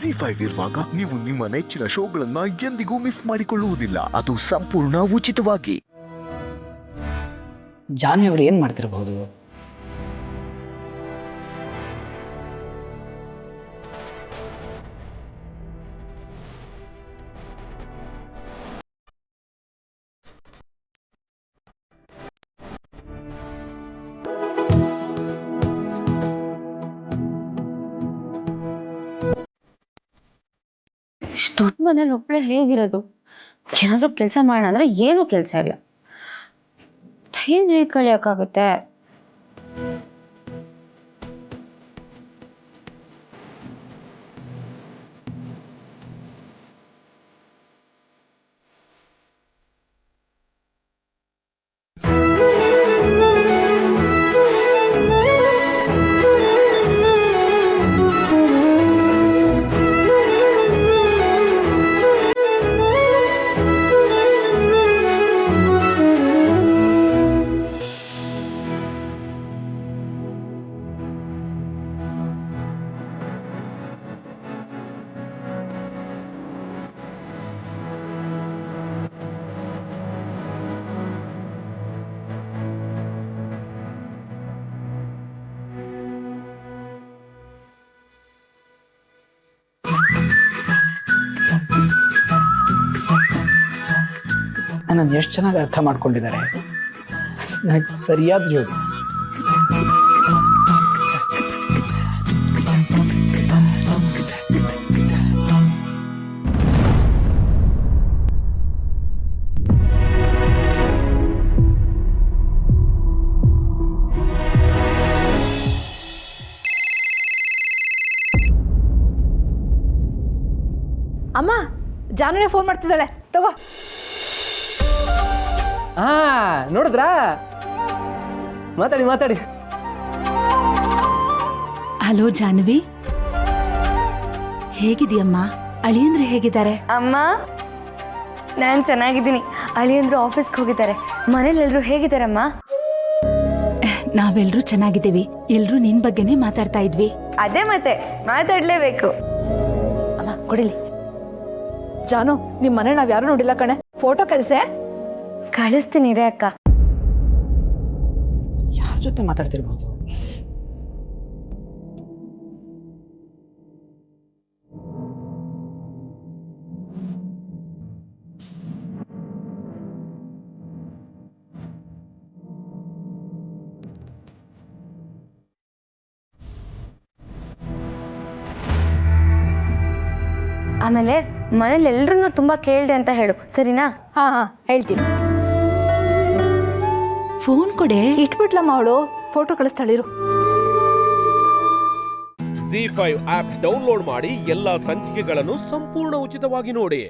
Z5 ಇರುವಾಗ ನೀವು ನಿಮ್ಮ ನೆಚ್ಚಿನ ಶೋಗಳನ್ನ ಎಂದಿಗೂ ಮಿಸ್ ಮಾಡಿಕೊಳ್ಳುವುದಿಲ್ಲ. ಅದು ಸಂಪೂರ್ಣ ಉಚಿತವಾಗಿ. ಜಾನ್ವಿ ಅವರು ಏನ್ ಮಾಡ್ತಿರಬಹುದು? ಇಷ್ಟು ದೊಡ್ಡ ಮನೇಲಿ ಒಬ್ಬಳೆ ಹೇಗಿರೋದು? ಏನಾದ್ರೂ ಕೆಲಸ ಮಾಡೋಣ ಅಂದ್ರೆ ಏನೂ ಕೆಲಸ ಇಲ್ಲ. ಟೈಮ್ ಹೇಗೆ ಕಳಿಯೋಕ್ಕಾಗುತ್ತೆ? ನನ್ನ ಎಷ್ಟು ಚೆನ್ನಾಗಿ ಅರ್ಥ ಮಾಡ್ಕೊಂಡಿದ್ದಾರೆ. ನನಗೆ ಸರಿಯಾದ ಜೋಡಿ. ಅಮ್ಮ, ಜಾನುನೇ ಫೋನ್ ಮಾಡ್ತಿದ್ದಾಳೆ, ತಗೋ. ನೋಡಿದ್ರಾ? ಮಾತಾಡಿ ಮಾತಾಡಿ. ಹಲೋ ಜಾನ್ವಿ, ಹೇಗಿದೀಯಮ್ಮ? ಅಳಿಯಂದ್ರೆ ಹೇಗಿದ್ದಾರೆ? ಅಮ್ಮ, ನಾನು ಚೆನ್ನಾಗಿದ್ದೀನಿ. ಅಳಿಯಂದ್ರು ಆಫೀಸ್ಗೆ ಹೋಗಿದ್ದಾರೆ. ಮನೇಲೆಲ್ಲರೂ ಹೇಗಿದ್ದಾರಮ್ಮ? ನಾವೆಲ್ಲರೂ ಚೆನ್ನಾಗಿದ್ದೀವಿ. ಎಲ್ರೂ ನಿನ್ ಬಗ್ಗೆನೇ ಮಾತಾಡ್ತಾ ಇದ್ವಿ. ಅದೇ ಮತ್ತೆ ಮಾತಾಡ್ಲೇಬೇಕು. ಅಮ್ಮ ಕೊಡಿಲಿ. ಜಾನು, ನಿಮ್ ಮನೆ ನಾವ್ ಯಾರು ನೋಡಿಲ್ಲ ಕಣೆ. ಫೋಟೋ ಕಳ್ಸೆ. ಕಳಿಸ್ತೀನಿ ರೇ ಅಕ್ಕ. ಯಾರ ಜೊತೆ ಮಾತಾಡ್ತಿರ್ಬೋದು? ಆಮೇಲೆ ಮನೇಲಿ ಎಲ್ರೂ ತುಂಬಾ ಕೇಳ್ದೆ ಅಂತ ಹೇಳು, ಸರಿನಾ? ಹಾ ಹೇಳ್ತೀನಿ. ಫೋನ್ ಕೊಡೆ. ಇಟ್ಬಿಟ್ಲಮ್ಮ ಅವಳು. ಫೋಟೋ ಕಳಿಸ್ತಾಳಿರು. Z5 ಆಪ್ ಡೌನ್ಲೋಡ್ ಮಾಡಿ ಎಲ್ಲಾ ಸಂಚಿಕೆಗಳನ್ನು ಸಂಪೂರ್ಣ ಉಚಿತವಾಗಿ ನೋಡಿ.